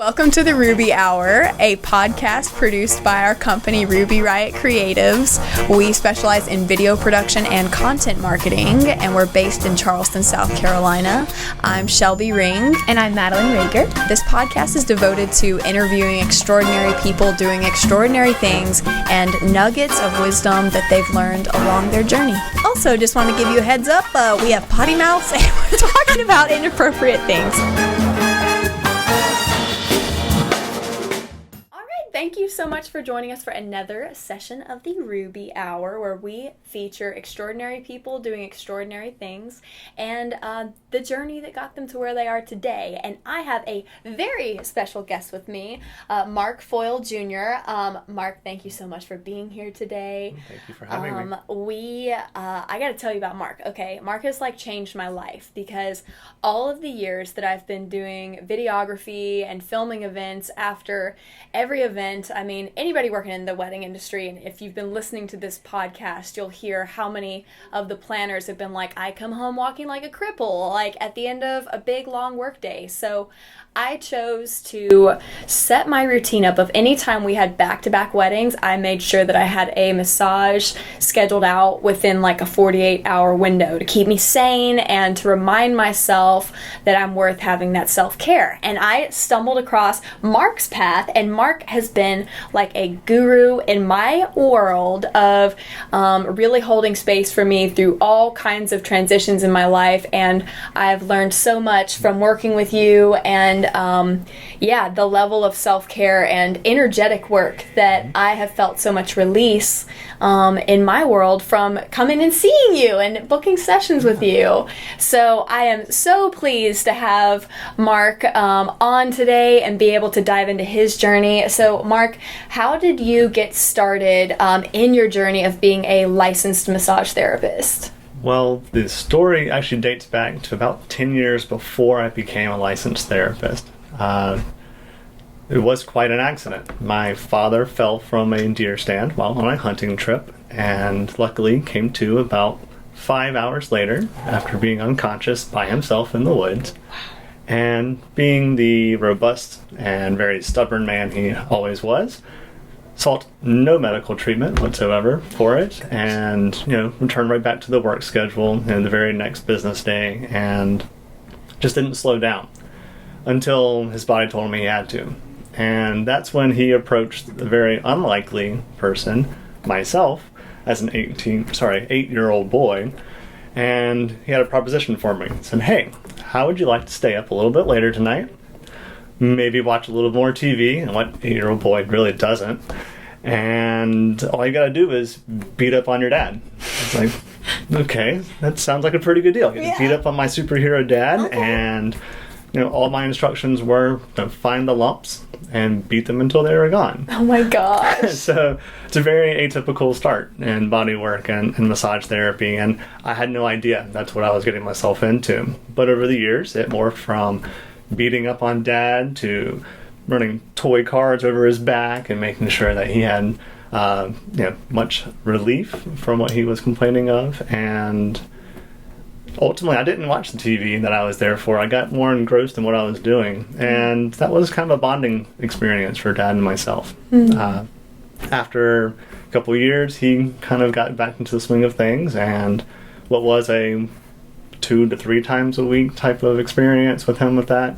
Welcome to the Ruby Hour, a podcast produced by our company Ruby Riot Creatives. We specialize in video production and content marketing, and we're based in Charleston, South Carolina. I'm Shelby Ring. And I'm Madeline Rager. This podcast is devoted to interviewing extraordinary people doing extraordinary things and nuggets of wisdom that they've learned along their journey. Also, just want to give you a heads up, we have potty mouths and we're talking about inappropriate things. Thank you so much for joining us for another session of the Ruby Hour, where we feature extraordinary people doing extraordinary things and the journey that got them to where they are today. And I have a very special guest with me, Mark Foyle Jr. Mark, thank you so much for being here today. Thank you for having me. I got to tell you about Mark. Okay, Mark has changed my life, because all of the years that I've been doing videography and filming events, after every event, I mean, anybody working in the wedding industry, and if you've been listening to this podcast, you'll hear how many of the planners have been like, I come home walking like a cripple, at the end of a big, long work day. So I chose to set my routine up of any time we had back-to-back weddings. I made sure that I had a massage scheduled out within a 48-hour window to keep me sane and to remind myself that I'm worth having that self-care. And I stumbled across Mark's path, and Mark has been like a guru in my world of really holding space for me through all kinds of transitions in my life. And I've learned so much from working with you, and the level of self-care and energetic work that I have felt so much release in my world from coming and seeing you and booking sessions with you. So I am so pleased to have Mark on today and be able to dive into his journey. So Mark, how did you get started in your journey of being a licensed massage therapist? Well, the story actually dates back to about 10 years before I became a licensed therapist. It was quite an accident. My father fell from a deer stand while on a hunting trip, and luckily came to about 5 hours later after being unconscious by himself in the woods. And being the robust and very stubborn man he always was, sought no medical treatment whatsoever for it, and returned right back to the work schedule in the very next business day, and just didn't slow down until his body told him he had to. And that's when he approached the very unlikely person, myself, as an 8-year-old boy, and he had a proposition for me. He said, "Hey, how would you like to stay up a little bit later tonight? Maybe watch a little more TV," and what 8-year-old boy really doesn't, "and all you gotta do is beat up on your dad." It's like, okay, that sounds like a pretty good deal. Yeah. Beat up on my superhero dad, okay. And all my instructions were to find the lumps and beat them until they were gone. Oh my gosh. So it's a very atypical start in body work and massage therapy, and I had no idea that's what I was getting myself into. But over the years, it morphed from beating up on dad to running toy cards over his back and making sure that he had much relief from what he was complaining of. And ultimately, I didn't watch the TV that I was there for. I got more engrossed in what I was doing, and that was kind of a bonding experience for dad and myself. Mm-hmm. After a couple of years, he kind of got back into the swing of things, and what was a 2 to 3 times a week type of experience with him with that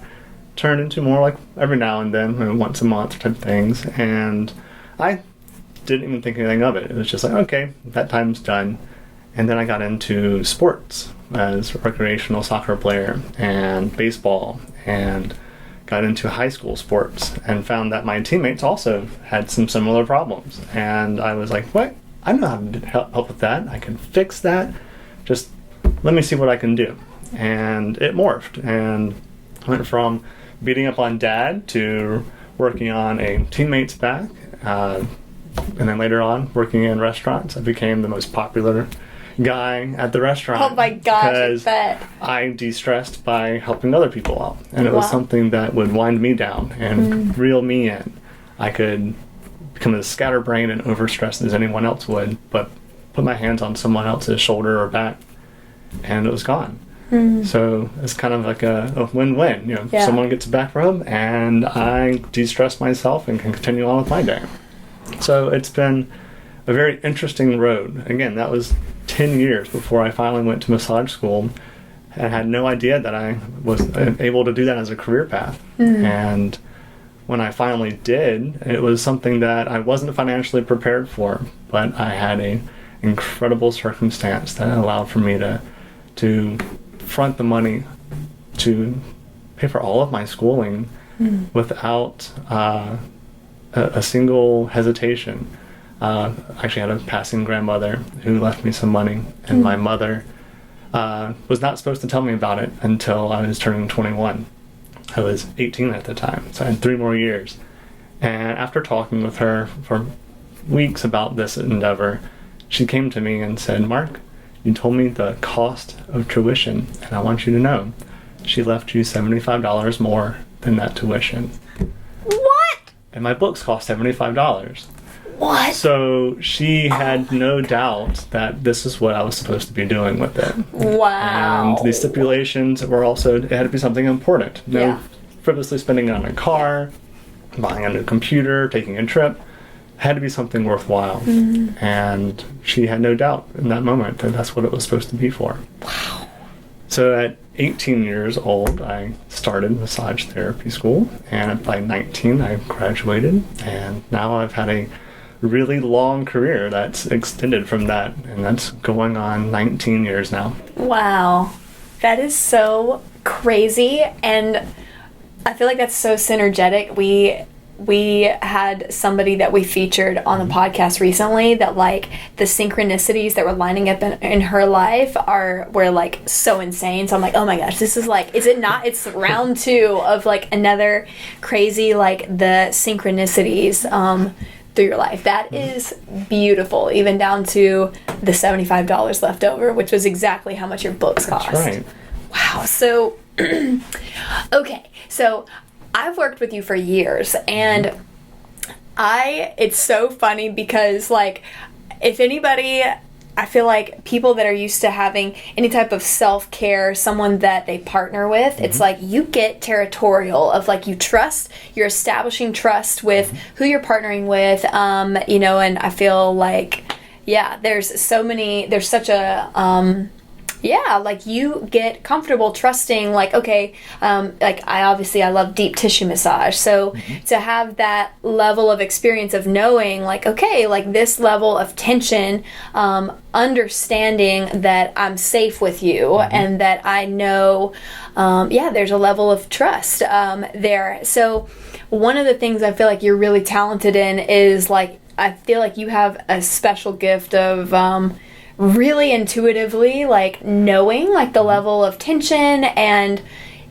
turned into more like every now and then, once a month type things. And I didn't even think anything of it. It was just like, okay, that time's done. And then I got into sports as a recreational soccer player and baseball, and got into high school sports and found that my teammates also had some similar problems. And I was like, what? I know how to help with that. I can fix that. Just let me see what I can do. And it morphed and went from beating up on dad to working on a teammate's back, and then later on working in restaurants. I became the most popular guy at the restaurant. Oh my gosh, because I de-stressed by helping other people out, and it was something that would wind me down and reel me in. I could become as scatterbrained and overstressed as anyone else would, but put my hands on someone else's shoulder or back, and it was gone. So it's kind of like a win-win. Someone gets a back rub, and I de-stress myself and can continue on with my day. So it's been a very interesting road. Again, that was 10 years before I finally went to massage school, and had no idea that I was able to do that as a career path. And when I finally did, it was something that I wasn't financially prepared for, but I had an incredible circumstance that allowed for me to front the money to pay for all of my schooling without a single hesitation. I actually had a passing grandmother who left me some money, and my mother was not supposed to tell me about it until I was turning 21. I was 18 at the time, so I had 3 more years. And after talking with her for weeks about this endeavor, she came to me and said, "Mark, you told me the cost of tuition, and I want you to know she left you $75 more than that tuition." What? And my books cost $75. What? So she had no doubt that this is what I was supposed to be doing with it. Wow. And the stipulations were also, it had to be something important. No frivolously spending it on a car, buying a new computer, taking a trip. It had to be something worthwhile. And she had no doubt in that moment that that's what it was supposed to be for. Wow. So at 18 years old, I started massage therapy school. And by 19, I graduated. And now I've had a really long career that's extended from that, and that's going on 19 years now. Wow. That is so crazy, and I feel like that's so synergetic. We had somebody that we featured on the podcast recently that, like, the synchronicities that were lining up in her life were like so insane. So I'm like, oh my gosh, this is like, is it not? It's round 2 of like another crazy, like, the synchronicities through your life. That is beautiful, even down to the $75 left over, which was exactly how much your books cost. That's right. Wow. So, okay. So I've worked with you for years, and it's so funny because, like, if anybody, I feel like people that are used to having any type of self-care, someone that they partner with, it's like you get territorial of, like, you're establishing trust with who you're partnering with, and I feel like, there's such a, like, you get comfortable trusting, like, okay, like, I love deep tissue massage, so to have that level of experience of knowing, like, okay, like, this level of tension, understanding that I'm safe with you, and that I know, there's a level of trust there. So one of the things I feel like you're really talented in is, like, I feel like you have a special gift of really intuitively, like, knowing, like, the level of tension. And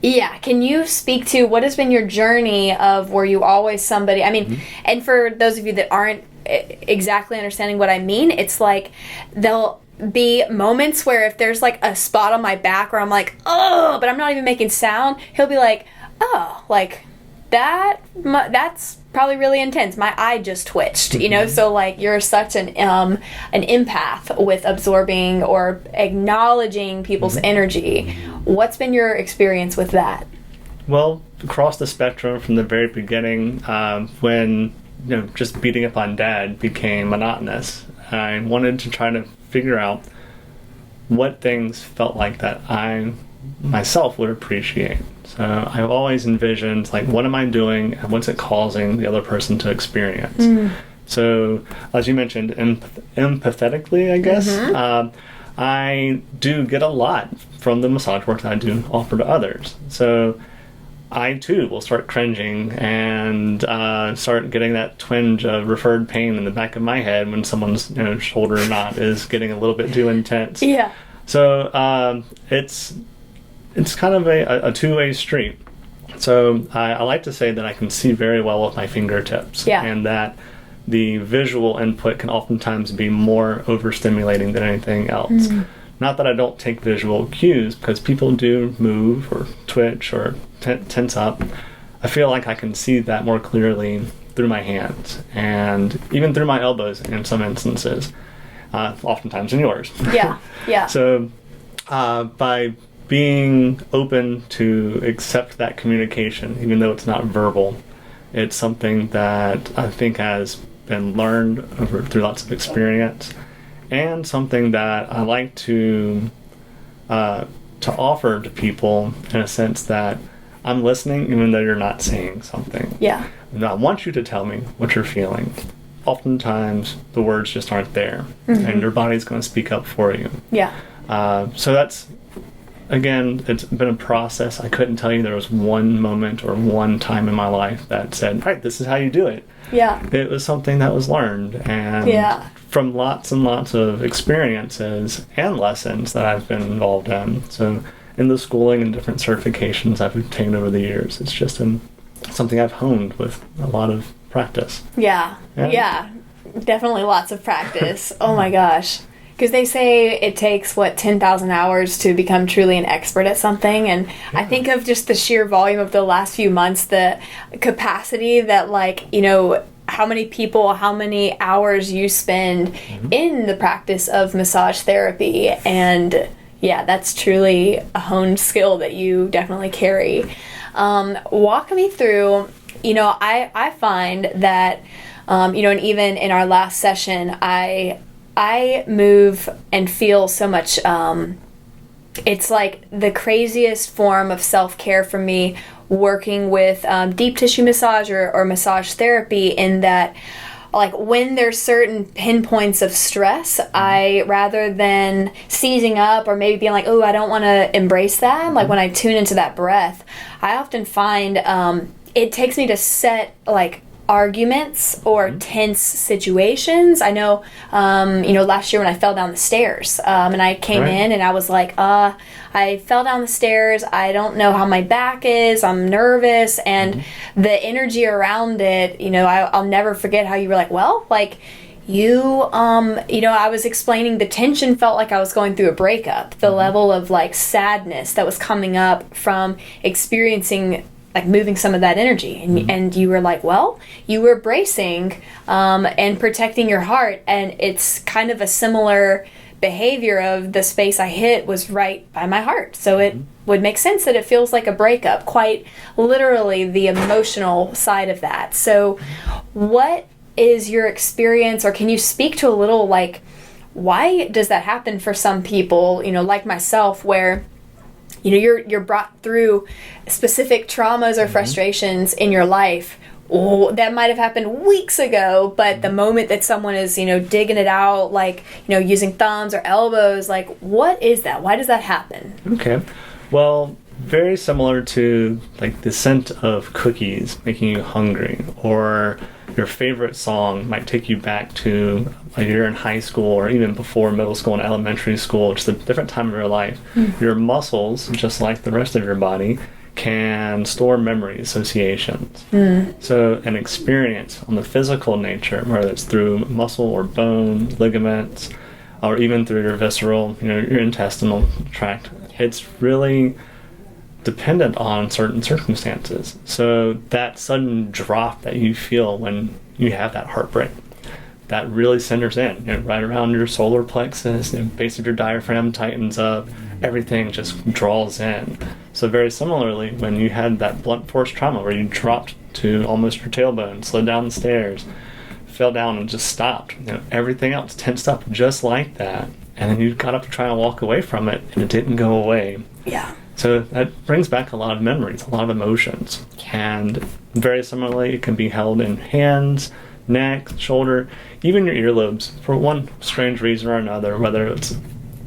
can you speak to what has been your journey of, were you always somebody, I mean, and for those of you that aren't exactly understanding what I mean, it's like there'll be moments where if there's, like, a spot on my back where I'm like, oh, but I'm not even making sound, he'll be like, oh, like, that's probably really intense. My eye just twitched, so, like, you're such an empath with absorbing or acknowledging people's energy. What's been your experience with that? Well, across the spectrum from the very beginning, when just beating up on Dad became monotonous, I wanted to try to figure out what things felt like that I myself would appreciate. So I've always envisioned, like, what am I doing and what's it causing the other person to experience? So, as you mentioned, empathetically, I guess, I do get a lot from the massage work that I do offer to others. So I, too, will start cringing and start getting that twinge of referred pain in the back of my head when someone's shoulder knot is getting a little bit too intense. Yeah. So it's kind of a two-way street. So I like to say that I can see very well with my fingertips, and that the visual input can oftentimes be more overstimulating than anything else. Not that I don't take visual cues, because people do move or twitch or tense up. I feel like I can see that more clearly through my hands, and even through my elbows in some instances, oftentimes in yours. Yeah. So by being open to accept that communication, even though it's not verbal. It's something that I think has been learned through lots of experience, and something that I like to offer to people in a sense that I'm listening even though you're not saying something. Yeah. And I want you to tell me what you're feeling. Oftentimes, the words just aren't there, and your body's going to speak up for you. Yeah. So that's, again, it's been a process. I couldn't tell you there was one moment or one time in my life that said, all right, this is how you do it. Yeah. It was something that was learned, and from lots and lots of experiences and lessons that I've been involved in. So in the schooling and different certifications I've obtained over the years, it's just something I've honed with a lot of practice. Yeah. Definitely lots of practice. Oh my gosh. Because they say it takes, 10,000 hours to become truly an expert at something. And I think of just the sheer volume of the last few months, the capacity that, how many people, how many hours you spend in the practice of massage therapy. And yeah, that's truly a honed skill that you definitely carry. Walk me through, I find that, and even in our last session, I move and feel so much, it's like the craziest form of self-care for me working with deep tissue massage or massage therapy, in that when there's certain pinpoints of stress, I, rather than seizing up or maybe being like, oh, I don't want to embrace that, when I tune into that breath, I often find it takes me to set arguments or tense situations. I know, last year when I fell down the stairs, and I came in and I was like, I fell down the stairs. I don't know how my back is. I'm nervous. And the energy around it, I'll never forget how you were like, I was explaining the tension felt like I was going through a breakup, the level of sadness that was coming up from experiencing moving some of that energy, and you were like, you were bracing and protecting your heart, and it's kind of a similar behavior of the space I hit was right by my heart, so it would make sense that it feels like a breakup, quite literally the emotional side of that. So what is your experience, or can you speak to a little why does that happen for some people, like myself, where you're brought through specific traumas or frustrations in your life that might have happened weeks ago, but the moment that someone is, digging it out, using thumbs or elbows, what is that? Why does that happen? Okay. Well, very similar to the scent of cookies making you hungry, or your favorite song might take you back to you're in high school or even before middle school and elementary school, just a different time of your life. Your muscles, just like the rest of your body, can store memory associations. So an experience on the physical nature, whether it's through muscle or bone, ligaments, or even through your visceral, your intestinal tract, it's really dependent on certain circumstances. So that sudden drop that you feel when you have that heartbreak, that really centers in, right around your solar plexus, base of your diaphragm tightens up, everything just draws in. So very similarly, when you had that blunt force trauma where you dropped to almost your tailbone, slid down the stairs, fell down and just stopped, everything else tensed up just like that, and then you got up to try and walk away from it, and it didn't go away. Yeah. So that brings back a lot of memories, a lot of emotions. And very similarly, it can be held in hands, neck, shoulder, even your earlobes, for one strange reason or another, whether it's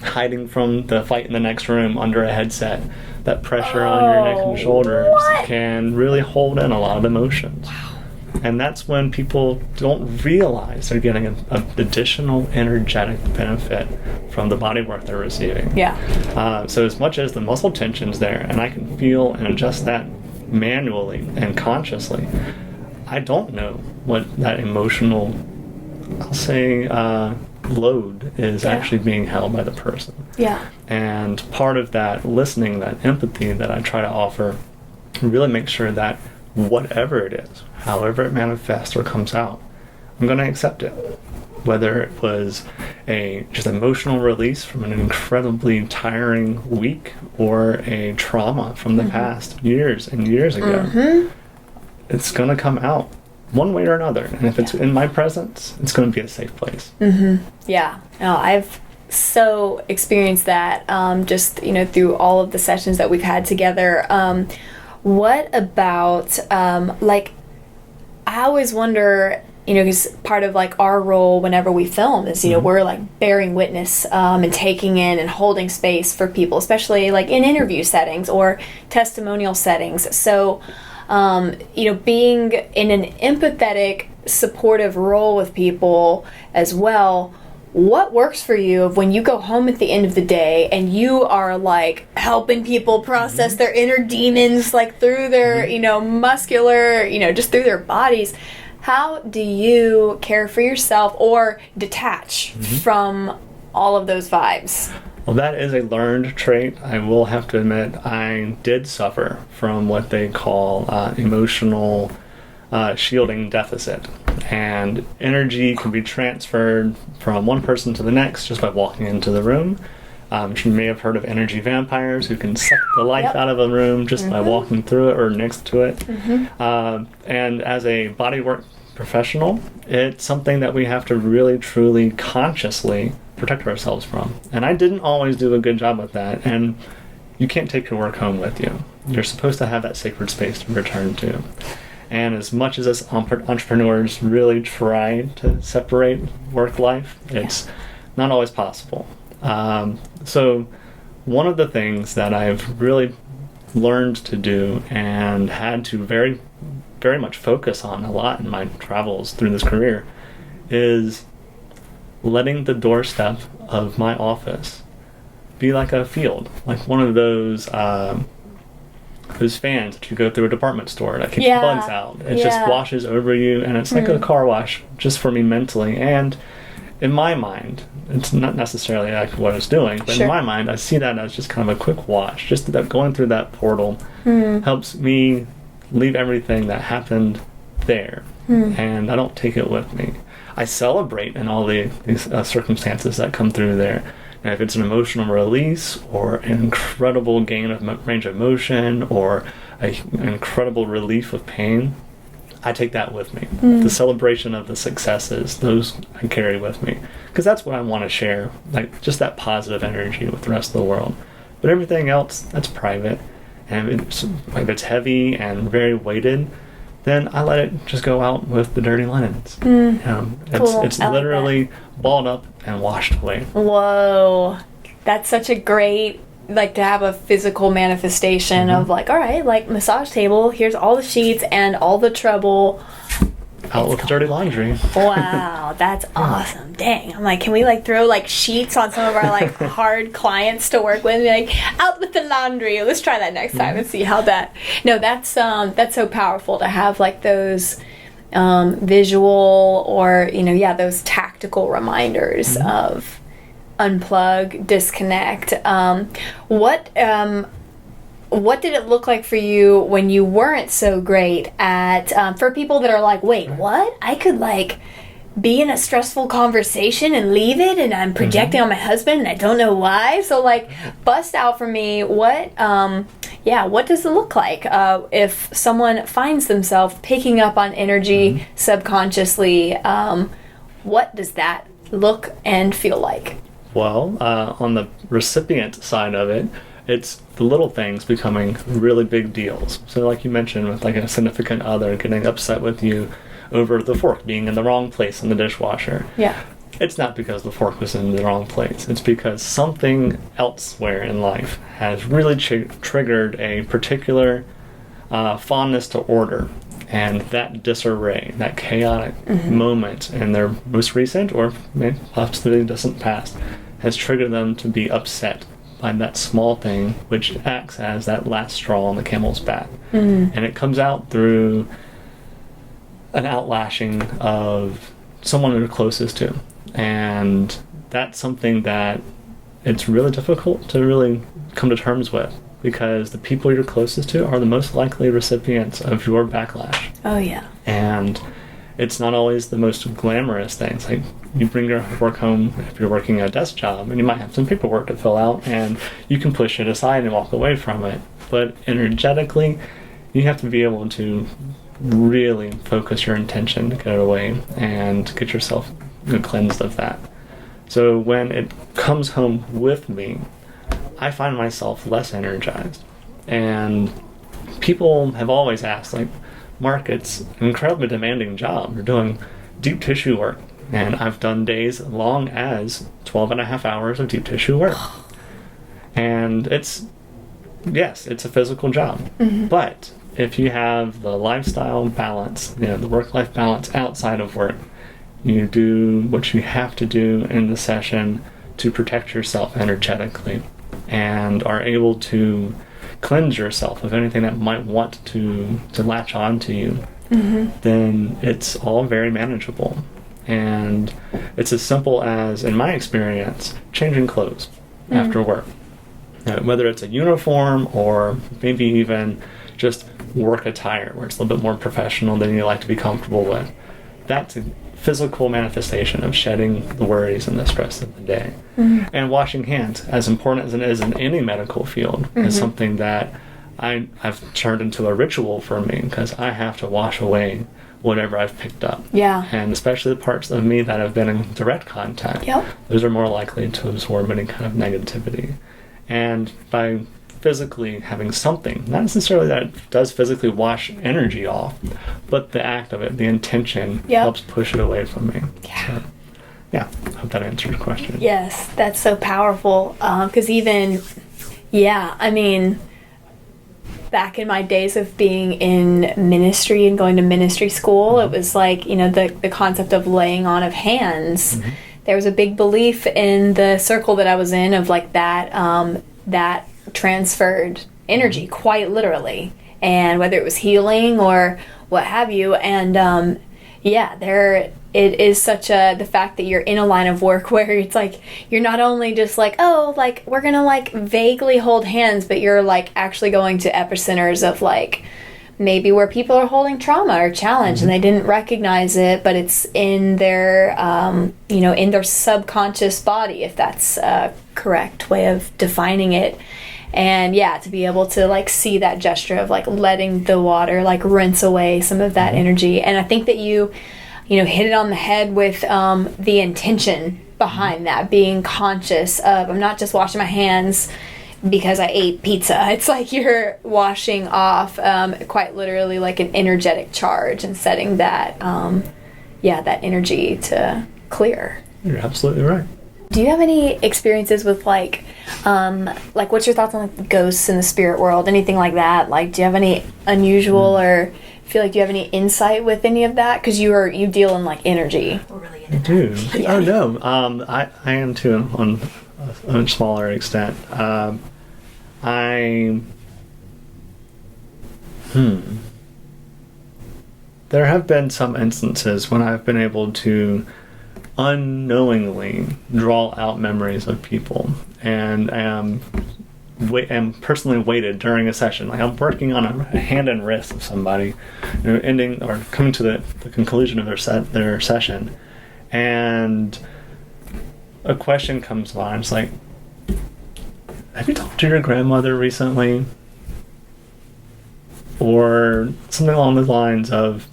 hiding from the fight in the next room under a headset. That pressure on your neck and shoulders can really hold in a lot of emotions. Wow. And that's when people don't realize they're getting an additional energetic benefit from the body work they're receiving. Yeah. So as much as the muscle tension's there, and I can feel and adjust that manually and consciously, I don't know what that emotional, I'll say, load is actually being held by the person. Yeah. And part of that listening, that empathy that I try to offer, really make sure that whatever it is, however it manifests or comes out, I'm going to accept it. whether it was a just emotional release from an incredibly tiring week or a trauma from the past years and years ago. It's going to come out one way or another. And if it's in my presence, it's going to be a safe place. Yeah. No, I've so experienced that just, through all of the sessions that we've had together. What about, I always wonder, because part of like our role whenever we film is, we're like bearing witness and taking in and holding space for people, especially like in interview settings or testimonial settings. So, being in an empathetic, supportive role with people as well, what works for you when you go home at the end of the day and you are like helping people process their inner demons, like through their, muscular, just through their bodies? How do you care for yourself or detach from all of those vibes? Well, that is a learned trait. I will have to admit, I did suffer from what they call emotional shielding deficit. And energy can be transferred from one person to the next just by walking into the room. You may have heard of energy vampires who can suck the life out of a room just by walking through it or next to it. And as a bodywork professional, it's something that we have to really, truly, consciously protect ourselves from. And I didn't always do a good job with that. And you can't take your work home with you. You're supposed to have that sacred space to return to. And as much as us entrepreneurs really try to separate work life, it's not always possible. So one of the things that I've really learned to do and had to very, very much focus on a lot in my travels through this career is letting the doorstep of my office be like a field, like one of those fans that you go through a department store that keeps bugs out. It just washes over you, and it's like a car wash just for me mentally. And in my mind, it's not necessarily like what it's doing, but in my mind, I see that as just kind of a quick wash. Just that going through that portal helps me leave everything that happened there, and I don't take it with me. I celebrate in all these circumstances that come through there. And if it's an emotional release or an incredible gain of range of motion or an incredible relief of pain, I take that with me. The celebration of the successes, those I carry with me. Because that's what I want to share, like just that positive energy with the rest of the world. But everything else, that's private. And if it's heavy and very weighted, then I let it just go out with the dirty linens. It's literally balled up and washed away. Whoa. That's such a great, like, to have a physical manifestation of like, all right, like massage table, here's all the sheets and all the trouble. Out with the dirty laundry. Wow, that's awesome. Dang. I'm like, can we like throw like sheets on some of our like hard clients to work with and be like, out with the laundry. Let's try that next time and see how that. No, that's so powerful to have like those visual or, those tactical reminders of unplug, disconnect. What did it look like for you when you weren't so great at, for people that are like, wait, what? I could like be in a stressful conversation and leave it and I'm projecting on my husband and I don't know why. So like bust out for me, what does it look like if someone finds themselves picking up on energy subconsciously? What does that look and feel like? Well, on the recipient side of it, it's the little things becoming really big deals. So like you mentioned with like a significant other getting upset with you over the fork being in the wrong place in the dishwasher. Yeah. It's not because the fork was in the wrong place. It's because something elsewhere in life has really triggered a particular fondness to order. And that disarray, that chaotic moment in their most recent or maybe possibly distant past has triggered them to be upset by that small thing, which acts as that last straw on the camel's back. And it comes out through an outlashing of someone you're closest to. And that's something that it's really difficult to really come to terms with, because the people you're closest to are the most likely recipients of your backlash. Oh, yeah. And it's not always the most glamorous things. Like, you bring your work home if you're working a desk job, and you might have some paperwork to fill out, and you can push it aside and walk away from it. But energetically, you have to be able to really focus your intention to get it away and get yourself cleansed of that. So when it comes home with me, I find myself less energized. And people have always asked, like, Mark, it's an incredibly demanding job. You're doing deep tissue work. And I've done days long as 12 and a half hours of deep tissue work. And it's a physical job. Mm-hmm. But if you have the lifestyle balance, the work-life balance outside of work, you do what you have to do in the session to protect yourself energetically and are able to cleanse yourself of anything that might want to latch on to you, then it's all very manageable. And it's as simple as, in my experience, changing clothes after work. Whether it's a uniform or maybe even just work attire, where it's a little bit more professional than you like to be comfortable with. That's a physical manifestation of shedding the worries and the stress of the day. And washing hands, as important as it is in any medical field, is something that I've turned into a ritual for me, because I have to wash away whatever I've picked up. Yeah. And especially the parts of me that have been in direct contact. Yep. Those are more likely to absorb any kind of negativity. And by physically having something, not necessarily that it does physically wash energy off, but the act of it, the intention, helps push it away from me. Yeah. So, I hope that answers your question. Yes, that's so powerful. Because back in my days of being in ministry and going to ministry school, it was like, the concept of laying on of hands. There was a big belief in the circle that I was in of like that, that transferred energy, quite literally, and whether it was healing or what have you. And it is such the fact that you're in a line of work where it's like you're not only just like, oh, like we're gonna like vaguely hold hands, but you're like actually going to epicenters of like maybe where people are holding trauma or challenge and they didn't recognize it, but it's in their in their subconscious body, if that's a correct way of defining it. And to be able to like see that gesture of like letting the water like rinse away some of that energy. And I think that you hit it on the head with the intention behind that, being conscious of, I'm not just washing my hands because I ate pizza. It's like you're washing off quite literally like an energetic charge and setting that that energy to clear. You're absolutely right. Do you have any experiences with like what's your thoughts on like ghosts in the spirit world, anything like that? Like, do you have any unusual or feel like, do you have any insight with any of that? Because you deal in like energy. We're really I do. Oh no, I am too on a smaller extent. There have been some instances when I've been able to unknowingly draw out memories of people, and am personally weighted during a session. Like, I'm working on a hand and wrist of somebody, ending or coming to the conclusion of their session, and a question comes on. It's like, have you talked to your grandmother recently? Or something along the lines of,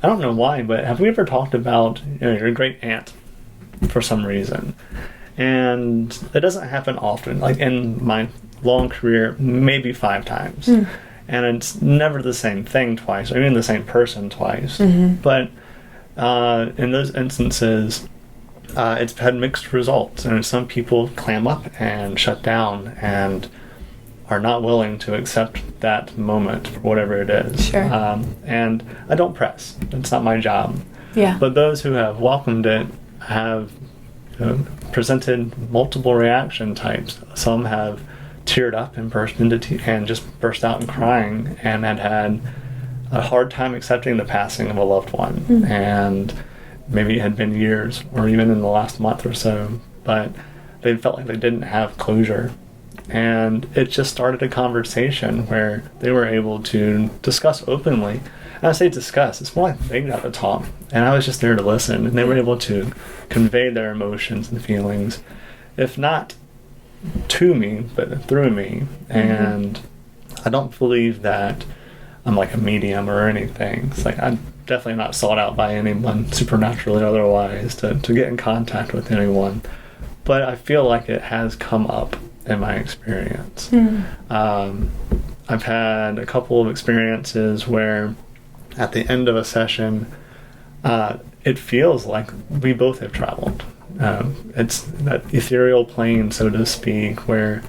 I don't know why, but have we ever talked about your great aunt for some reason? And it doesn't happen often. Like, in my long career, maybe 5 times. And it's never the same thing twice, or even the same person twice. But in those instances, it's had mixed results. And some people clam up and shut down and are not willing to accept that moment for whatever it is. Sure. And I don't press. It's not my job. Yeah. But those who have welcomed it have presented multiple reaction types. Some have teared up and burst into and just burst out in crying, and had a hard time accepting the passing of a loved one. And maybe it had been years or even in the last month or so, but they felt like they didn't have closure. And it just started a conversation where they were able to discuss openly And I say discuss, it's more like they got to talk. And I was just there to listen, and they were able to convey their emotions and feelings, if not to me, but through me. And I don't believe that I'm like a medium or anything. It's like I'm definitely not sought out by anyone, supernaturally or otherwise, to get in contact with anyone. But I feel like it has come up in my experience. I've had a couple of experiences where at the end of a session, it feels like we both have traveled. It's that ethereal plane, so to speak, where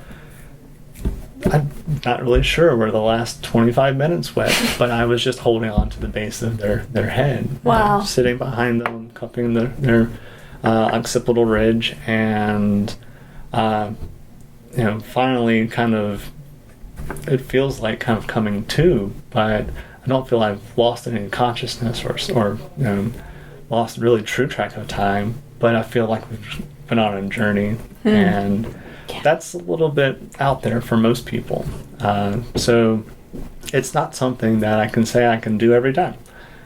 I'm not really sure where the last 25 minutes went, but I was just holding on to the base of their head. Wow. Sitting behind them, cupping their occipital ridge, and finally kind of, it feels like kind of coming to, but I don't feel I've lost any consciousness or lost really true track of time, but I feel like we've been on a journey, and that's a little bit out there for most people. So it's not something that I can say I can do every time.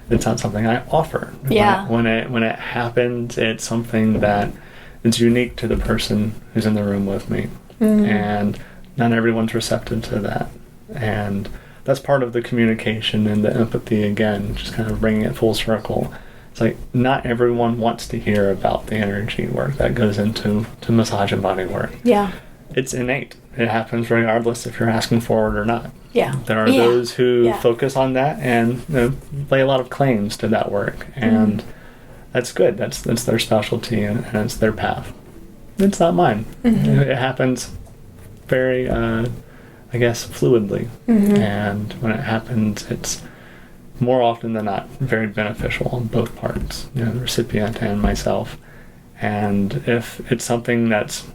It's not something I offer. Yeah. When it happens, it's something that is unique to the person who's in the room with me. And not everyone's receptive to that. And that's part of the communication and the empathy, again, just kind of bringing it full circle. It's like not everyone wants to hear about the energy work that goes into massage and body work. Yeah. It's innate. It happens regardless if you're asking for it or not. Yeah. There are those who focus on that and lay a lot of claims to that work, and that's good. That's their specialty, and it's their path. It's not mine. It happens very, I guess, fluidly, and when it happens, it's more often than not very beneficial on both parts, the recipient and myself. And if it's something that's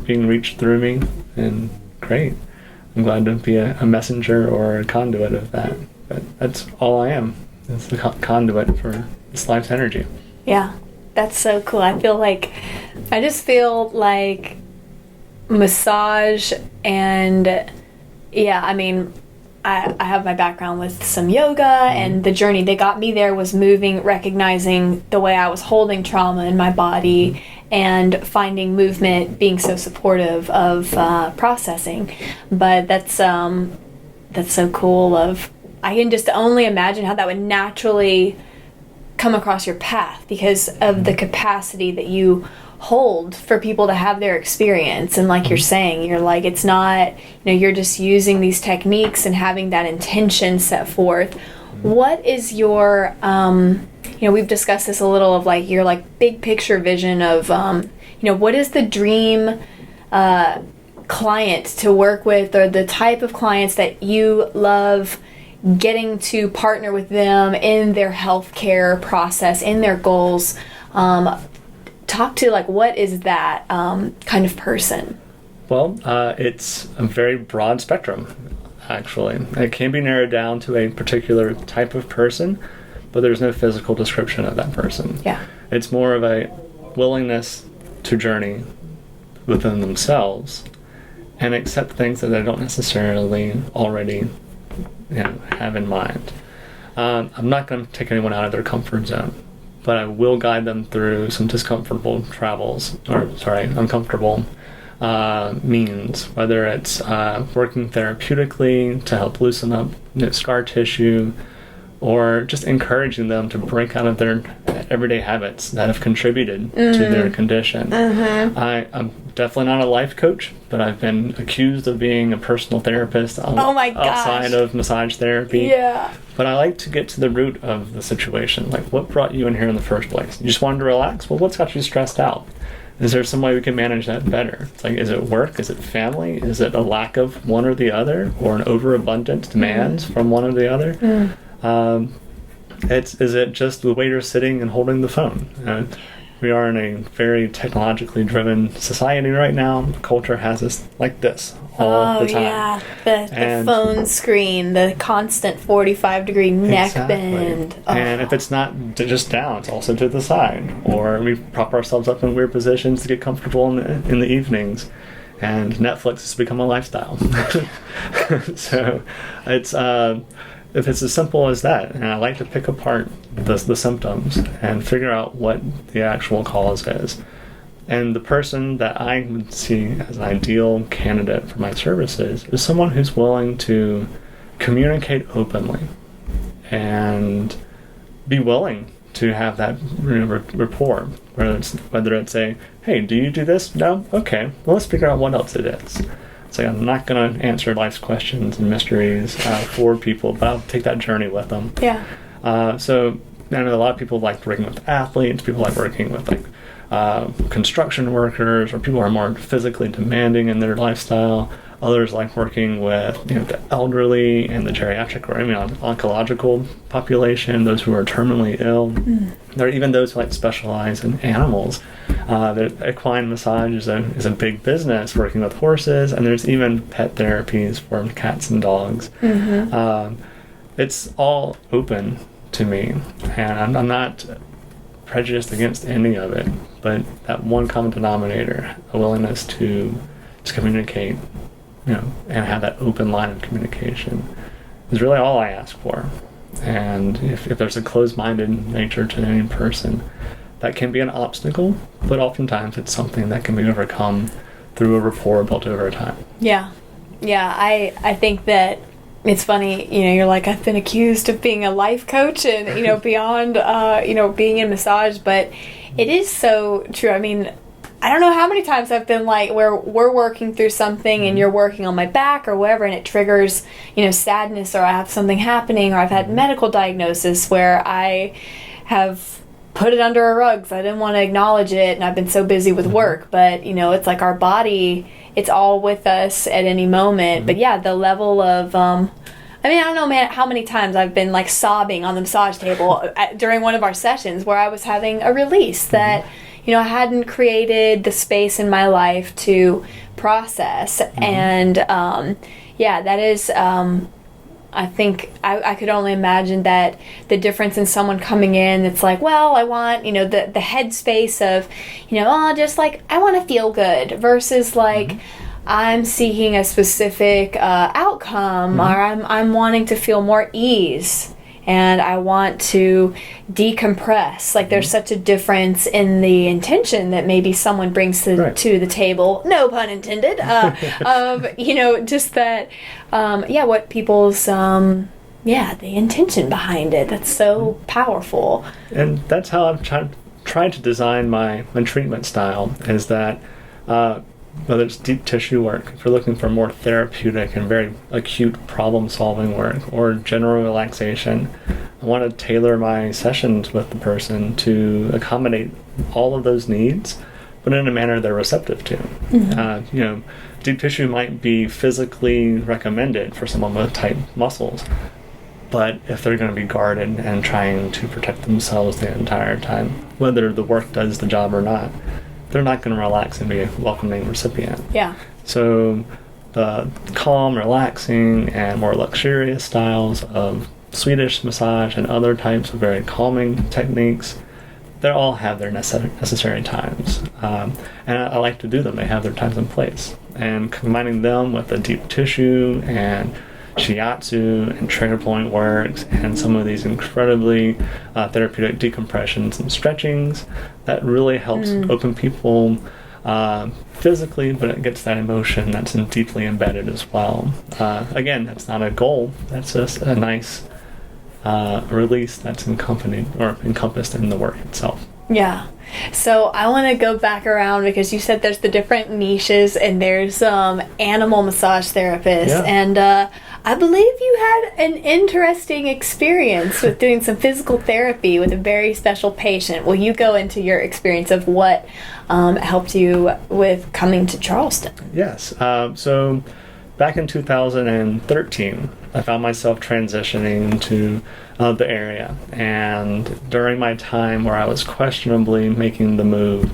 being reached through me, then great. I'm glad to be a messenger or a conduit of that. But that's all I am. It's the conduit for this life's energy. Yeah, that's so cool. I just feel like massage and, I have my background with some yoga, and the journey that got me there was moving, recognizing the way I was holding trauma in my body, and finding movement being so supportive of processing. But that's so cool. I can just only imagine how that would naturally come across your path because of the capacity that you hold for people to have their experience. And like you're saying, you're like, it's not, you're just using these techniques and having that intention set forth. What is your we've discussed this a little of like your like big picture vision of what is the dream client to work with, or the type of clients that you love getting to partner with them in their healthcare process, in their goals? Talk to, like, what is that kind of person? Well, it's a very broad spectrum, actually. It can be narrowed down to a particular type of person, but there's no physical description of that person. Yeah. It's more of a willingness to journey within themselves and accept things that they don't necessarily already have in mind. I'm not going to take anyone out of their comfort zone, but I will guide them through some uncomfortable means, whether it's working therapeutically to help loosen up scar tissue, or just encouraging them to break out of their everyday habits that have contributed to their condition. I'm definitely not a life coach, but I've been accused of being a personal therapist outside of massage therapy. Yeah. But I like to get to the root of the situation. Like, what brought you in here in the first place? You just wanted to relax? Well, what's got you stressed out? Is there some way we can manage that better? It's like, is it work? Is it family? Is it a lack of one or the other? Or an overabundance demands from one or the other? Is it just the waiter sitting and holding the phone? We are in a very technologically driven society right now. The culture has us like this all the time. Yeah, the phone screen, the constant 45-degree neck bend. And if it's not just down, it's also to the side. Or we prop ourselves up in weird positions to get comfortable in the evenings. And Netflix has become a lifestyle. So it's if it's as simple as that, and I like to pick apart the symptoms and figure out what the actual cause is. And the person that I would see as an ideal candidate for my services is someone who's willing to communicate openly and be willing to have that rapport, whether it's a, hey, do you do this? No? Okay, well, let's figure out what else it is. So I'm not going to answer life's questions and mysteries for people, but I'll take that journey with them. Yeah. So I know a lot of people like working with athletes, people like working with construction workers, or people who are more physically demanding in their lifestyle. Others like working with the elderly and the geriatric or oncological population, those who are terminally ill. There are even those who like specialize in animals. The equine massage is a big business, working with horses, and there's even pet therapies for cats and dogs. It's all open to me, and I'm not prejudiced against any of it, but that one common denominator, a willingness to communicate, and have that open line of communication, is really all I ask for. And if there's a closed-minded nature to any person, that can be an obstacle, but oftentimes it's something that can be overcome through a rapport built over time. Yeah. I think that it's funny, you're like, I've been accused of being a life coach and, beyond, being in massage, but it is so true. I mean, I don't know how many times I've been like, where we're working through something and you're working on my back or whatever, and it triggers, sadness, or I have something happening, or I've had medical diagnosis where I have put it under a rug because I didn't want to acknowledge it, and I've been so busy with work. But, it's like our body, it's all with us at any moment. But yeah, the level of, I don't know, man, how many times I've been like sobbing on the massage table during one of our sessions where I was having a release that, I hadn't created the space in my life to process. And, that is, I think I could only imagine that the difference in someone coming in that's like, well, I want, the headspace of, just like, I want to feel good, versus like, I'm seeking a specific outcome, or I'm wanting to feel more ease, and I want to decompress. Like, there's such a difference in the intention that maybe someone brings to the table, no pun intended, of, just that, what people's, the intention behind it. That's so powerful. And that's how I've tried to design my treatment style, is that whether it's deep tissue work, if you're looking for more therapeutic and very acute problem-solving work, or general relaxation, I want to tailor my sessions with the person to accommodate all of those needs, but in a manner they're receptive to. Deep tissue might be physically recommended for someone with tight muscles, but if they're going to be guarded and trying to protect themselves the entire time, whether the work does the job or not, they're not going to relax and be a welcoming recipient. Yeah. So the calm, relaxing, and more luxurious styles of Swedish massage and other types of very calming techniques, they all have their necessary times. And I like to do them. They have their times and place. And combining them with the deep tissue and shiatsu and trigger point works and some of these incredibly therapeutic decompressions and stretchings, that really helps open people physically, but it gets that emotion that's deeply embedded as well. Again, that's not a goal, that's just a nice release that's encompassed in the work itself. Yeah. So I want to go back around, because you said there's the different niches, and there's animal massage therapists, and I believe you had an interesting experience with doing some physical therapy with a very special patient. Will you go into your experience of what helped you with coming to Charleston? Yes. So back in 2013, I found myself transitioning to the area, and during my time where I was questionably making the move,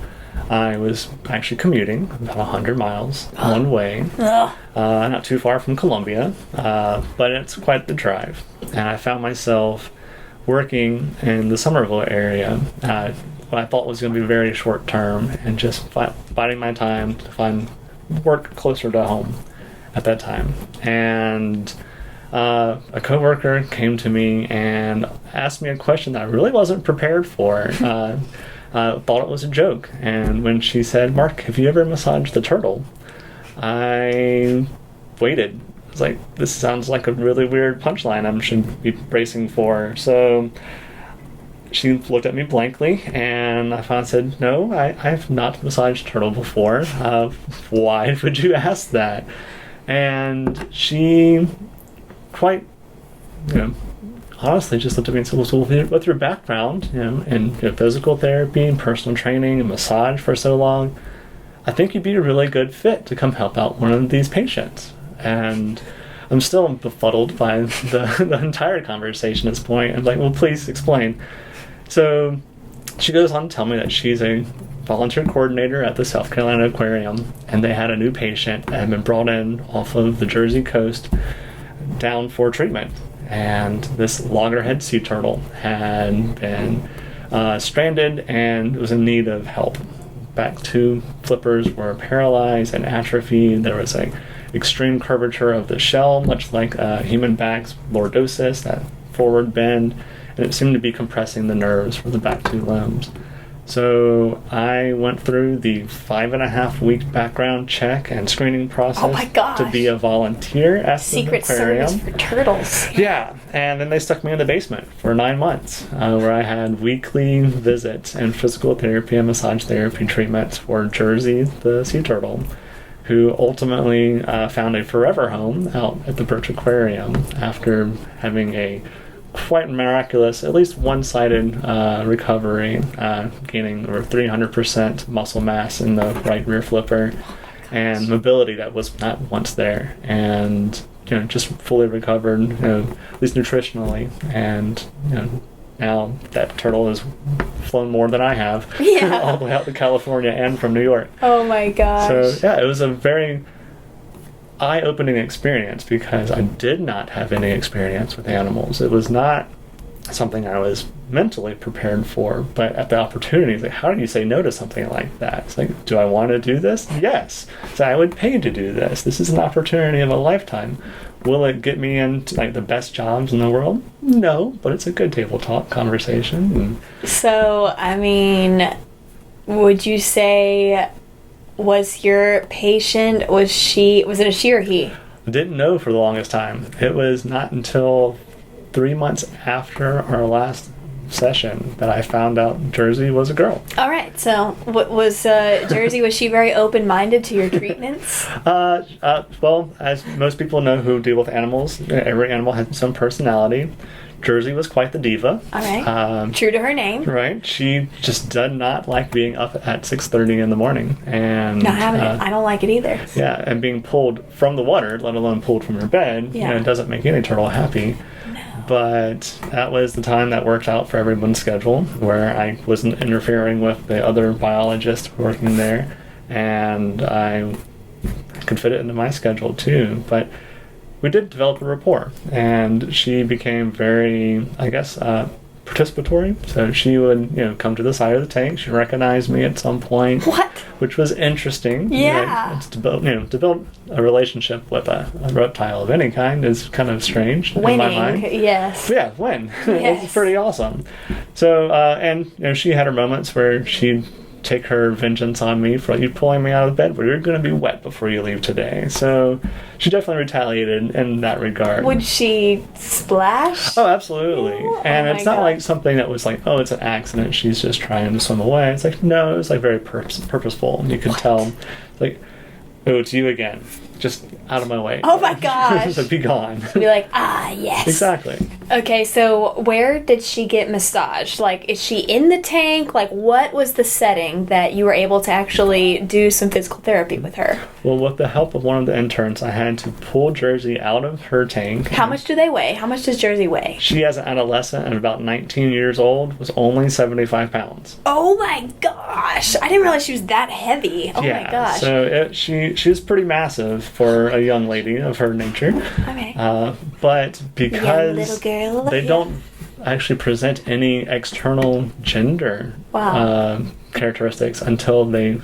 I was actually commuting about 100 miles one way, not too far from Columbia, but it's quite the drive. And I found myself working in the Somerville area, what I thought was going to be very short term, and just biding my time to find work closer to home at that time. And a coworker came to me and asked me a question that I really wasn't prepared for. Thought it was a joke. And when she said, "Mark, have you ever massaged the turtle?" I waited. I was like, this sounds like a really weird punchline I should be bracing for. So she looked at me blankly, and I finally said, "No, I have not massaged a turtle before. Why would you ask that?" And she quite, honestly just looked at me and said, "Well, so with your background, in physical therapy and personal training and massage for so long, I think you'd be a really good fit to come help out one of these patients." And I'm still befuddled by the entire conversation at this point. I'm like, "Well, please explain." So she goes on to tell me that she's a volunteer coordinator at the South Carolina Aquarium, and they had a new patient that had been brought in off of the Jersey coast down for treatment. And this loggerhead sea turtle had been stranded and was in need of help. Back two flippers were paralyzed and atrophied. There was an extreme curvature of the shell, much like human back's lordosis, that forward bend, and it seemed to be compressing the nerves for the back two limbs. So I went through the 5.5-week background check and screening process to be a volunteer at Secret the aquarium. Service for turtles. Yeah, and then they stuck me in the basement for 9 months, where I had weekly visits and physical therapy and massage therapy treatments for Jersey, the sea turtle, who ultimately found a forever home out at the Birch Aquarium after having a quite miraculous, at least one-sided recovery, gaining over 300% muscle mass in the right rear flipper and mobility that was not once there, and just fully recovered, at least nutritionally, and now that turtle has flown more than I have, all the way out to California and from New York. Oh my gosh. So yeah, it was a very eye-opening experience because I did not have any experience with animals. It was not something I was mentally prepared for, but at the opportunity, it's like, how do you say no to something like that? It's like, do I want to do this? Yes. So I would pay to do this. This is an opportunity of a lifetime. Will it get me into the best jobs in the world? No, but it's a good table talk conversation. So, would you say, was your patient, was it a she or he? I didn't know for the longest time. It was not until 3 months after our last session that I found out Jersey was a girl. All right. So, what was Jersey? Was she very open-minded to your treatments? Well, as most people know who deal with animals, every animal has some personality. Jersey was quite the diva. All right. True to her name. Right. She just did not like being up at 6:30 in the morning, and not having it. I don't like it either. Yeah, and being pulled from the water, let alone pulled from her bed, doesn't make any turtle happy. But that was the time that worked out for everyone's schedule, where I wasn't interfering with the other biologists working there, and I could fit it into my schedule too. But we did develop a rapport, and she became very, participatory. So she would, come to the side of the tank. She recognized me at some point. What? Which was interesting. Yeah. To build a relationship with a reptile of any kind is kind of strange in my mind. Yes. Yeah, when. Yes. It's pretty awesome. So, and she had her moments where she'd take her vengeance on me for you pulling me out of bed, but you're going to be wet before you leave today. So she definitely retaliated in that regard. Would she splash? Oh, absolutely. And it's not like something that was like, oh, it's an accident, she's just trying to swim away. It's like, no, it was like very purposeful. And you could tell, like, oh, it's you again. Just out of my way. Oh my gosh. So be gone. Be like, yes. Exactly. Okay, so where did she get massaged? Like, is she in the tank? Like, what was the setting that you were able to actually do some physical therapy with her? Well, with the help of one of the interns, I had to pull Jersey out of her tank. How much do they weigh? How much does Jersey weigh? She, as an adolescent and about 19 years old, was only 75 pounds. Oh my gosh! I didn't realize she was that heavy. Oh my gosh. So she was pretty massive for a young lady of her nature. Okay. But because little girl, they don't actually present any external gender characteristics until they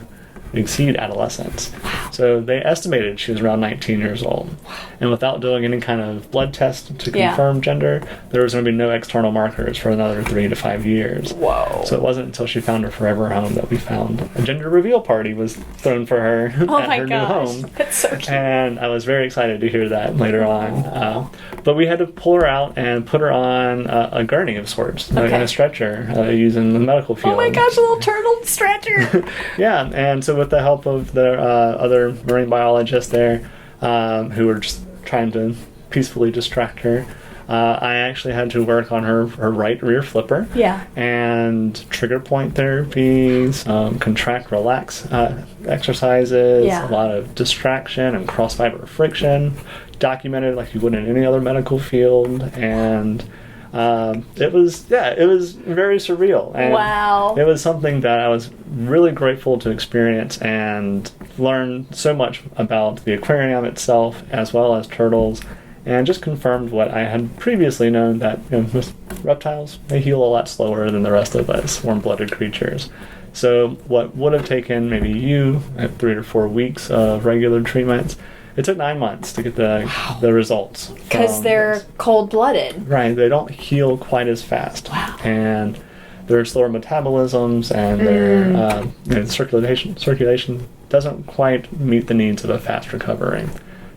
exceed adolescence. So they estimated she was around 19 years old. And without doing any kind of blood test to confirm gender, there was going to be no external markers for another 3 to 5 years. Whoa. So it wasn't until she found her forever home that we found a gender reveal party was thrown for her at her new home. That's so cute. And I was very excited to hear that later on. But we had to pull her out and put her on a gurney of sorts, in a stretcher, using the medical field. Oh my gosh, a little turtle stretcher. Yeah, and so with the help of the other marine biologists there, who were just trying to peacefully distract her, I actually had to work on her right rear flipper. Yeah. And trigger point therapy, contract relax exercises, a lot of distraction and cross fiber friction, documented like you would in any other medical field. And it was very surreal. And wow. It was something that I was really grateful to experience and learn so much about the aquarium itself as well as turtles, and just confirmed what I had previously known, that most reptiles, they heal a lot slower than the rest of us warm-blooded creatures. So what would have taken maybe you at 3 or 4 weeks of regular treatments, it took 9 months to get the results. Because they're cold-blooded. Right, they don't heal quite as fast. Wow. And their slower metabolisms and their circulation doesn't quite meet the needs of a fast recovery.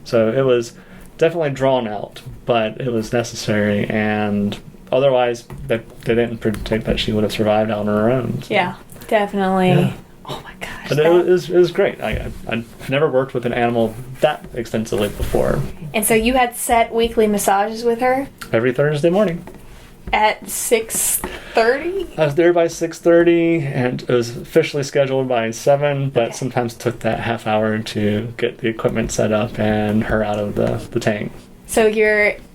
So it was definitely drawn out, but it was necessary, and otherwise they didn't predict that she would have survived out on her own. So. Yeah, definitely. Yeah. Oh my gosh. But it was great. I've never worked with an animal that extensively before. And so you had set weekly massages with her? Every Thursday morning. At 6:30? I was there by 6:30, and it was officially scheduled by 7, but sometimes took that half hour to get the equipment set up and her out of the tank. So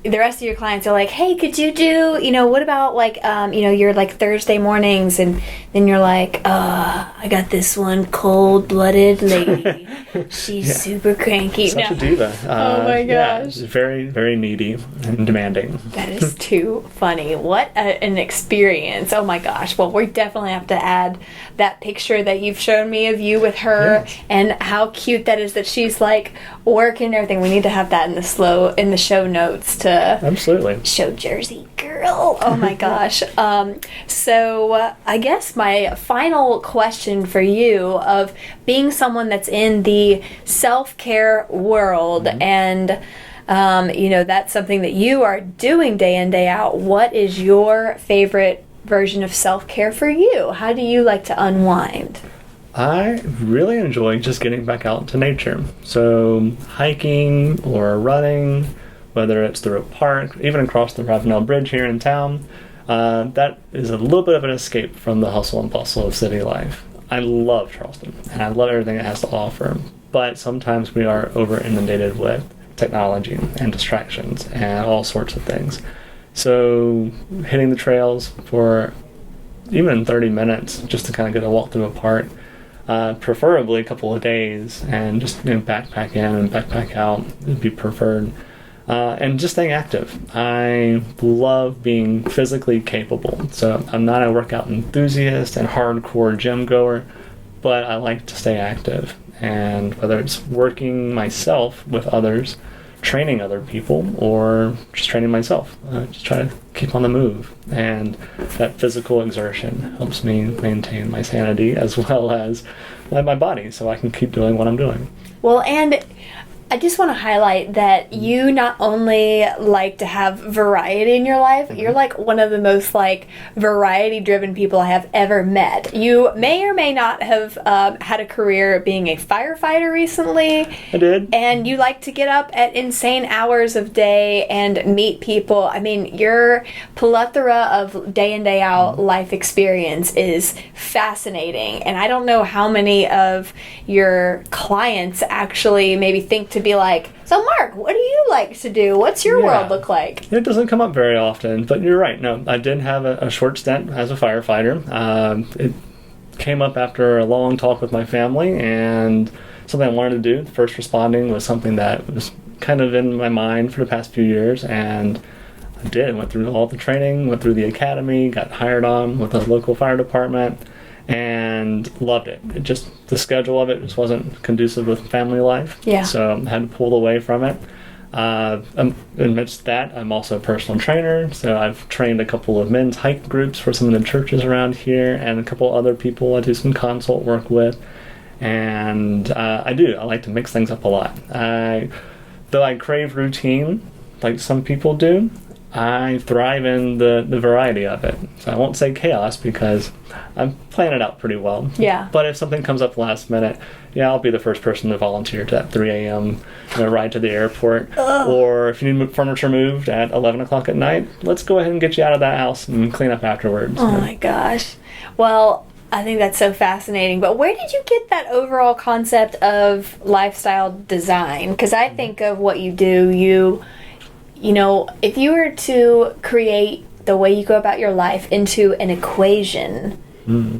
the rest of your clients are like, hey, could you do, what about like, your like Thursday mornings, and then you're like, I got this one cold-blooded lady. She's super cranky. Such a diva. Oh my gosh. She's very, very needy and demanding. That is too funny. What an experience. Oh my gosh. Well, we definitely have to add that picture that you've shown me of you with her, and how cute that is that she's like working and everything. We need to have that in the show notes to absolutely show Jersey girl. Oh my gosh. So I guess my final question for you, of being someone that's in the self-care world, and that's something that you are doing day in, day out, what is your favorite version of self-care for you? How do you like to unwind? I really enjoy just getting back out into nature. So hiking or running, whether it's through a park, even across the Ravenel Bridge here in town, that is a little bit of an escape from the hustle and bustle of city life. I love Charleston, and I love everything it has to offer, but sometimes we are over inundated with technology and distractions and all sorts of things. So hitting the trails for even 30 minutes just to kind of get a walk through a park, preferably a couple of days, and just backpack in and backpack out would be preferred. And just staying active. I love being physically capable. So I'm not a workout enthusiast and hardcore gym goer, but I like to stay active. And whether it's working myself with others, training other people, or just training myself, just try to keep on the move. And that physical exertion helps me maintain my sanity as well as my body, so I can keep doing what I'm doing. Well, and I just want to highlight that you not only like to have variety in your life, you're like one of the most like variety-driven people I have ever met. You may or may not have had a career being a firefighter recently. I did. And you like to get up at insane hours of day and meet people. I mean, your plethora of day in, day out life experience is fascinating. And I don't know how many of your clients actually maybe think to be like, so Mark, what do you like to do? What's your world look like? It doesn't come up very often, but you're right. No, I did have a short stint as a firefighter. It came up after a long talk with my family, and something I wanted to do. First responding was something that was kind of in my mind for the past few years, and I went through all the training, went through the academy, got hired on with a local fire department, and loved it. The schedule of it just wasn't conducive with family life. Yeah. So I had to pull away from it. Amidst that, I'm also a personal trainer, so I've trained a couple of men's hike groups for some of the churches around here, and a couple other people I do some consult work with. And I like to mix things up a lot. Though I crave routine, like some people do, I thrive in the variety of it. So I won't say chaos because I'm planning it out pretty well. Yeah. But if something comes up last minute, I'll be the first person to volunteer to that 3 a.m. Ride to the airport. Ugh. Or if you need furniture moved at 11 o'clock at night, let's go ahead and get you out of that house and clean up afterwards. Oh my gosh. Well, I think that's so fascinating. But where did you get that overall concept of lifestyle design? Because I think of what you do, if you were to create the way you go about your life into an equation,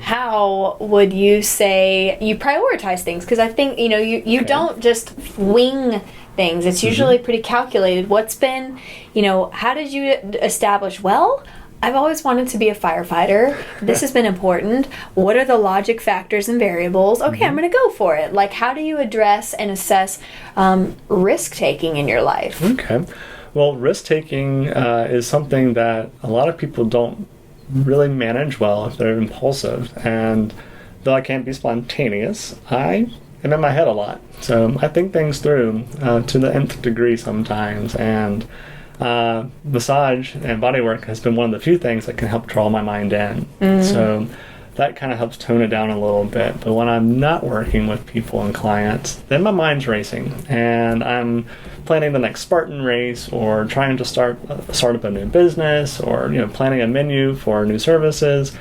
how would you say you prioritize things? Because I think, you don't just wing things. It's usually pretty calculated. What's been, how did you establish, I've always wanted to be a firefighter. This has been important. What are the logic factors and variables? Okay, I'm going to go for it. Like, how do you address and assess risk-taking in your life? Okay. Well, risk-taking is something that a lot of people don't really manage well if they're impulsive. And though I can't be spontaneous, I am in my head a lot. So I think things through to the nth degree sometimes. And massage and bodywork has been one of the few things that can help draw my mind in. So that kind of helps tone it down a little bit. But when I'm not working with people and clients, then my mind's racing, and I'm planning the next Spartan race, or trying to start up a new business, or planning a menu for new services,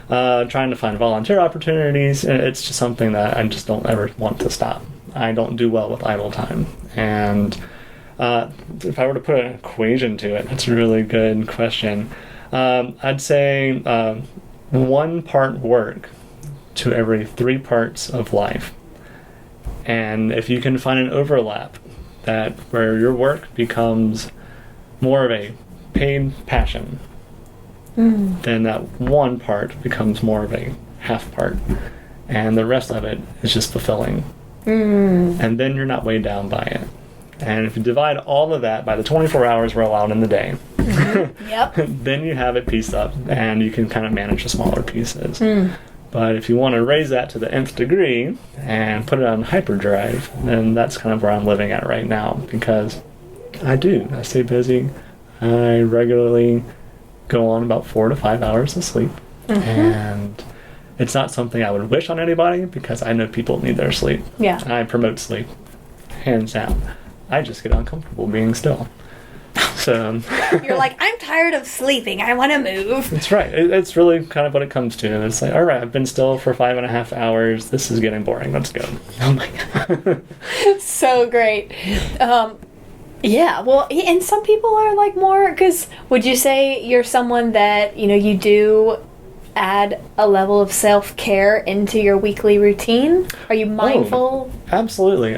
trying to find volunteer opportunities. It's just something that I just don't ever want to stop. I don't do well with idle time. And if I were to put an equation to it, that's a really good question. I'd say 1 part work to every 3 parts of life. And if you can find an overlap where your work becomes more of a paid passion, then that 1 part becomes more of a half part, and the rest of it is just fulfilling. And then you're not weighed down by it. And if you divide all of that by the 24 hours we're allowed in the day, then you have it pieced up, and you can kind of manage the smaller pieces. But if you want to raise that to the nth degree and put it on hyperdrive, then that's kind of where I'm living at right now, because I stay busy. I regularly go on about 4 to 5 hours of sleep. And it's not something I would wish on anybody, because I know people need their sleep. Yeah. I promote sleep, hands down. I just get uncomfortable being still. So you're like, I'm tired of sleeping. I want to move. That's right. It's really kind of what it comes to. And it's like, all right, I've been still for 5.5 hours. This is getting boring. Let's go. Oh my God. So great. Yeah. Well, and some people are like more, because would you say you're someone that, you do add a level of self-care into your weekly routine? Are you mindful? Oh, absolutely.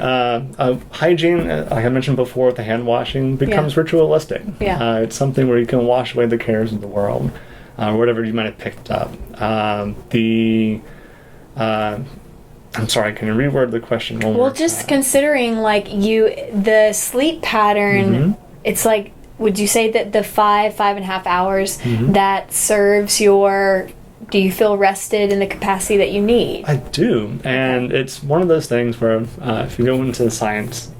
Hygiene, like I mentioned before, with the hand washing, becomes ritualistic. Yeah. It's something where you can wash away the cares of the world, whatever you might have picked up. I'm sorry, can you reword the question one more time? Just considering, like, the sleep pattern, it's like, would you say that the 5.5 hours that serves do you feel rested in the capacity that you need? I do, and it's one of those things where if you go into science,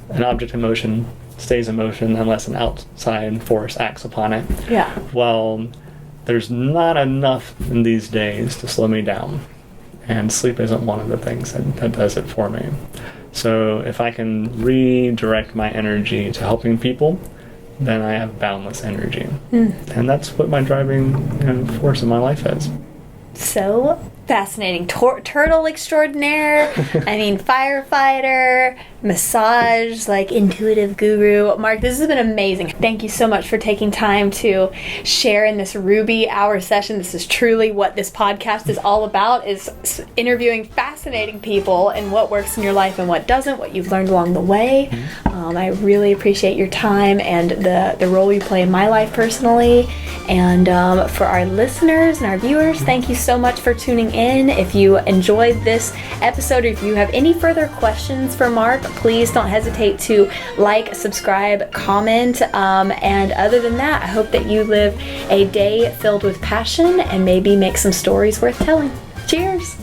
an object in motion stays in motion unless an outside force acts upon it. Yeah. Well, there's not enough in these days to slow me down, and sleep isn't one of the things that does it for me. So if I can redirect my energy to helping people, then I have boundless energy. And that's what my driving force in my life is. So fascinating. Turtle extraordinaire. I mean, firefighter, massage, like intuitive guru. Mark, this has been amazing. Thank you so much for taking time to share in this Ruby Hour session. This is truly what this podcast is all about, is interviewing fascinating people and what works in your life and what doesn't, what you've learned along the way. I really appreciate your time and the role you play in my life personally. And for our listeners and our viewers, thank you so much for tuning in. If you enjoyed this episode, or if you have any further questions for Mark, please don't hesitate to like, subscribe, comment. And other than that, I hope that you live a day filled with passion and maybe make some stories worth telling. Cheers!